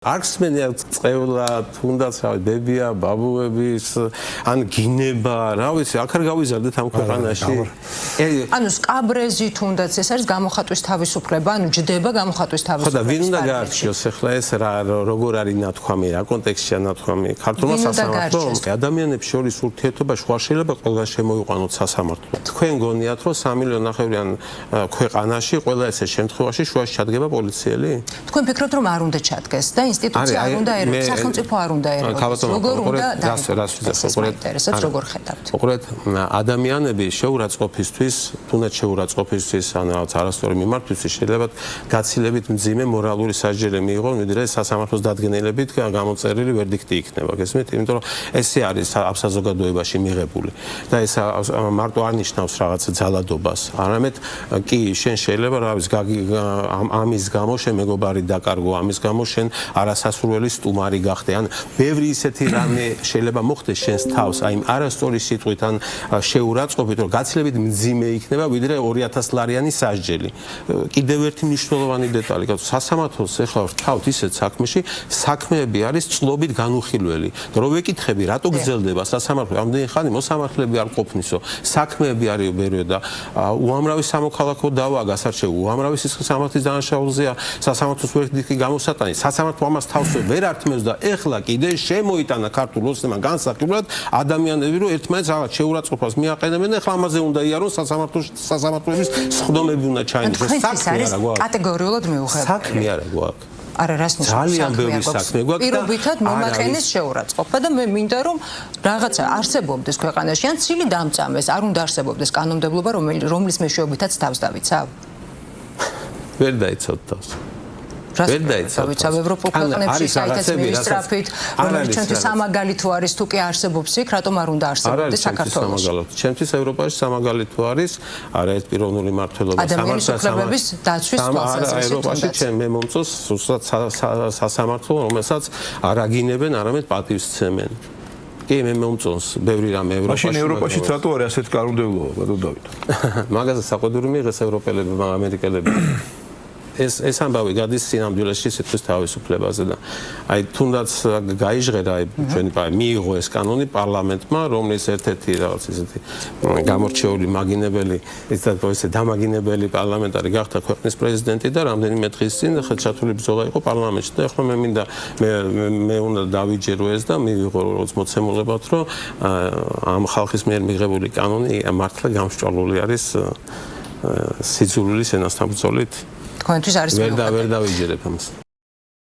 Arksmenia წევლა, თუნდაც რავი, ბებია, ბაბუების, ან გინება, რა ვიცი, აქ არ გავიზარდეთ ამ ქვეყანაში. ანუ სკაბრეზი თუნდაც ეს არის გამოხატვის თავისუფლება, ანუ ჯდება გამოხატვის თავისუფლება. ხო და ვინ უნდა გაარჩიოს ახლა ეს როგორ არის ნათქვამი, რა კონტექსტშია ნათქვამი, ქართულმა სასამართლომ, ადამიანებს შორის ურთიერთობა სხვა შეიძლება ყველგან შემოიყვანოთ სასამართლო. თქვენ გონიათ, რომ 3,5 მილიონიან ქვეყანაში ყველა ესე შემთხვევაში შუაში ჩადგება პოლიციელი? თქვენ ფიქრობთ, რომ არ უნდა ჩადგეს და ინსტიტუცია არ უნდა ერევოს, სახელმწიფო არ უნდა ერევოს. როგორ უნდა დაინტერესებს, როგორ ხედავთ? უყურეთ, ადამიანები შეურაცხყოფისთვის, თუნდაც შეურაცხყოფისთვის, ან რაღაც არასწორი მიმართვისთვის შეიძლება გაცილებით მძიმე მორალური სასჯელი მიიღონ, ვიდრე სასამართლოს დადგენილებით გამოწერილი ვერდიქტი იქნება. გესმით? იმიტომ რომ ესე არის ამ საზოგადოებაში მიღებული. და ეს მარტო არ ნიშნავს რაღაც ძალადობას, არამედ კი შენ შეიძლება რა ვიცი ამის გამო შენ მეგობარი დაკარგო, ამის გამო შენ არასასურველი სტუმარი გახდე, ან ბევრი ისეთი რამე შეიძლება მოხდეს შენს თავს, აი იმ არასწორი სიტყვით ან შეურაცხყოფით, რომ გაცილებით მძიმე იქნება, ვიდრე 2000 ლარიანი სასჯელი. კიდევ ერთი მნიშვნელოვანი დეტალი, სასამართლოს ეხლა ვთავთ ისეთ საქმეში, საქმეები არის წლობით განუხილველი. რო ვეკითხები, რატო გრძელდება სასამართლო, ამდენი ხანი მოსამართლეები არ ყოფნისო, საქმეები არის ბევრი და უამრავი სამოქალაქო დავა გასარჩევი, უამრავი სისხლის სამართლის დანაშაულზეა სასამართლოს ვერდიქტი გამოსატანი. სასამართლო ამას თავს ვერ ართმევს და ეხლა კიდე შემოიტანა ქართულ ოცნებამ განსაკუთრებულად ადამიანები, რომ ერთმანეთს რაღაც შეურაცხყოფას მიაყენებენ, ეხლა ამაზე უნდა იარონ სასამართლოების სხდომები უნდა ჩაინდოს. საქმე არა გვაქვს. კატეგორიულად მიუღებელი. საქმე არა გვაქვს. არა, რას ნიშნავს? ძალიან ბევრი საქმე გვაქვს. პირობითად მომაყენეს შეურაცხყოფა და მე მინდა რომ რაღაცა არსებობდეს ქვეყანაში, ან ცილი დამწამეს, არ უნდა არსებობდეს კანონმდებლობა, რომლის მეშვეობითაც თავს დავიცავ. ვერ დაიცავთ თავს. ვერ დაიცავ ევროპულ ქვეყნებში საერთოდ მისტრაფით, რომელიც ჩვენთვის სამაგალითო არის, თუ კი არსებობს იქ, რატომ არ უნდა არსებობდეს საქართველოში? ჩემთვის ევროპაში სამაგალითო არის არაერთ პიროვნული მმართველობა, ადამიანის უფლებების დაცვის თვალსაზრისით. ევროპაში მე მომწონს სუსტად სასამართლო, რომელსაც არ აგინებენ, არამედ პატივს სცემენ. კი, მე მომწონს ბევრი რამე ევროპაში. მაშინ ევროპაშიც რატო არის ასეთ კანონმდებლობა, ბატონ დავით? მაგაზე საყვედური მიიღეს ევროპელები, ამერიკელები. ეს ამბავი გადის სინამდვილეში სიტყვის თავისუფლებაზე და აი თუნდაც გაიჟღერა ჩვენი მიიღო ეს კანონი პარლამენტმა, რომლის ერთ-ერთი რაღაც ისეთი გამორჩეული მაგინებელი, ესე დამაგინებელი პარლამენტარი გახდა ქვეყნის პრეზიდენტი და რამდენიმე დღის წინ ხელშეწყობილი ბრძოლა იყო პარლამენტში და ახლა მე მინდა მე უნდა დავიჯერო ეს და მივიღო როგორც მოცემულებად, რომ ამ ხალხის მიერ მიღებული კანონი მართლა გამსჭვალული არის სიძულვილის ენასთან ბრძოლით. თქვენთვის არის ვერ დავიჯერებ ამას.